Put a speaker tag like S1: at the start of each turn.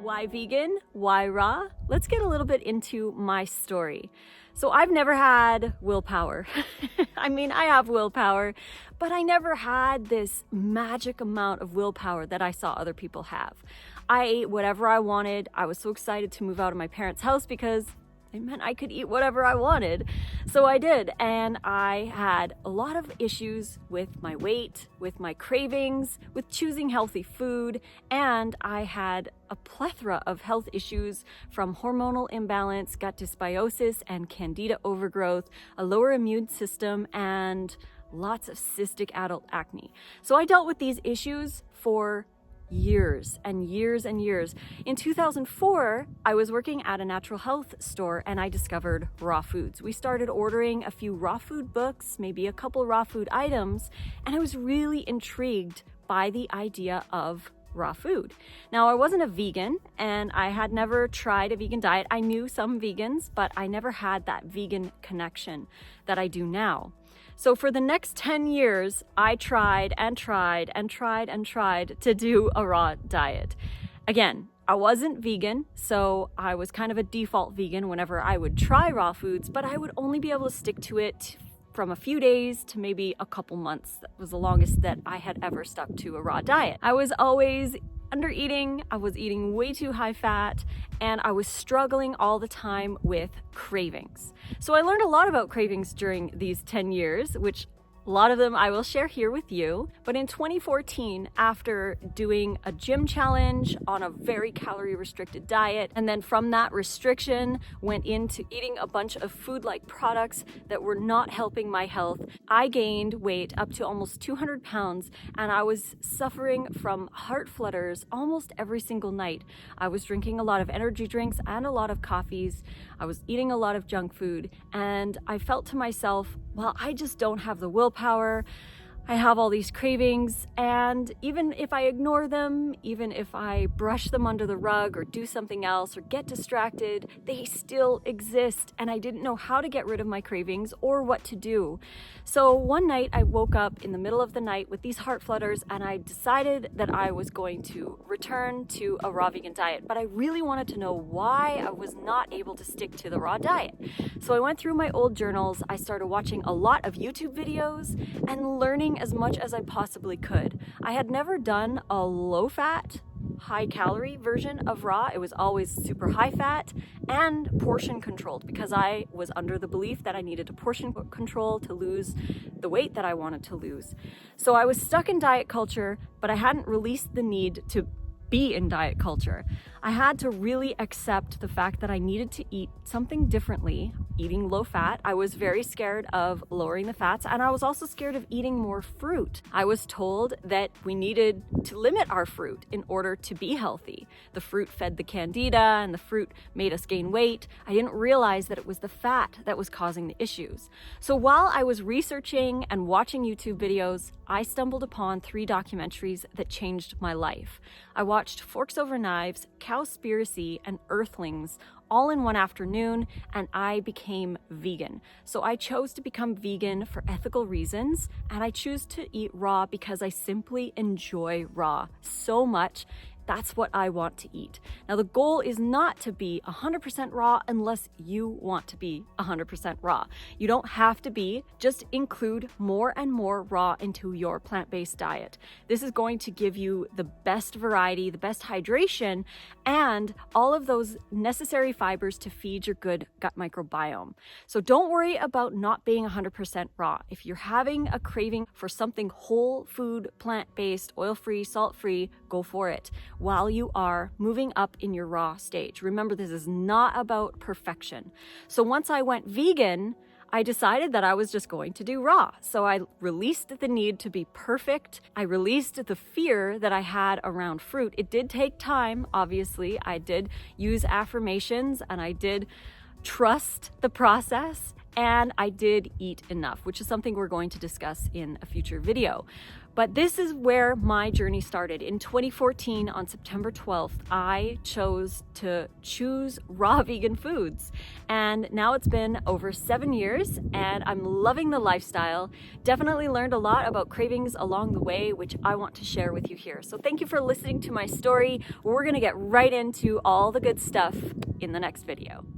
S1: Why vegan? Why raw? Let's get a little bit into my story. So I've never had willpower. I mean, I have willpower, but I never had this magic amount of willpower that I saw other people have. I ate whatever I wanted. I was so excited to move out of my parents' house because it meant I could eat whatever I wanted. So I did, and I had a lot of issues with my weight, with my cravings, with choosing healthy food, and I had a plethora of health issues from hormonal imbalance, gut dysbiosis, and candida overgrowth, a lower immune system, and lots of cystic adult acne. So I dealt with these issues for years and years and years. In 2004, I was working at a natural health store and I discovered raw foods. We started ordering a few raw food books, maybe a couple raw food items, and I was really intrigued by the idea of raw food. Now, I wasn't a vegan and I had never tried a vegan diet. I knew some vegans, but I never had that vegan connection that I do now. So for the next 10 years, I tried to do a raw diet. Again, I wasn't vegan, so I was kind of a default vegan whenever I would try raw foods, but I would only be able to stick to it from a few days to maybe a couple months. That was the longest that I had ever stuck to a raw diet. I was always under eating, I was eating way too high fat, and I was struggling all the time with cravings. So I learned a lot about cravings during these 10 years, which a lot of them I will share here with you. But in 2014, after doing a gym challenge on a very calorie restricted diet, and then from that restriction went into eating a bunch of food-like products that were not helping my health, I gained weight up to almost 200 pounds, and I was suffering from heart flutters almost every single night. I was drinking a lot of energy drinks and a lot of coffees. I was eating a lot of junk food, and I felt to myself, well, I just don't have the willpower. I have all these cravings, and even if I ignore them, even if I brush them under the rug or do something else or get distracted, they still exist, and I didn't know how to get rid of my cravings or what to do. So one night I woke up in the middle of the night with these heart flutters, and I decided that I was going to return to a raw vegan diet, but I really wanted to know why I was not able to stick to the raw diet. So I went through my old journals, I started watching a lot of YouTube videos and learning as much as I possibly could. I had never done a low-fat, high-calorie version of raw. It was always super high-fat and portion-controlled because I was under the belief that I needed to portion control to lose the weight that I wanted to lose. So I was stuck in diet culture, but I hadn't released the need to be in diet culture. I had to really accept the fact that I needed to eat something differently, eating low fat. I was very scared of lowering the fats, and I was also scared of eating more fruit. I was told that we needed to limit our fruit in order to be healthy. The fruit fed the candida and the fruit made us gain weight. I didn't realize that it was the fat that was causing the issues. So while I was researching and watching YouTube videos, I stumbled upon 3 documentaries that changed my life. I watched Forks Over Knives, Cowspiracy, and Earthlings all in one afternoon, and I became vegan. So I chose to become vegan for ethical reasons, and I choose to eat raw because I simply enjoy raw so much. That's what I want to eat. Now, the goal is not to be 100% raw unless you want to be 100% raw. You don't have to be, just include more and more raw into your plant-based diet. This is going to give you the best variety, the best hydration, and all of those necessary fibers to feed your good gut microbiome. So don't worry about not being 100% raw. If you're having a craving for something whole food, plant-based, oil-free, salt-free, go for it while you are moving up in your raw stage. Remember, this is not about perfection. So once I went vegan, I decided that I was just going to do raw. So I released the need to be perfect. I released the fear that I had around fruit. It did take time, obviously. I did use affirmations and I did trust the process. and I did eat enough, which is something we're going to discuss in a future video. But this is where my journey started. In 2014, on September 12th, I chose to choose raw vegan foods. And now it's been over 7 years and I'm loving the lifestyle. Definitely learned a lot about cravings along the way, which I want to share with you here. So thank you for listening to my story. We're gonna get right into all the good stuff in the next video.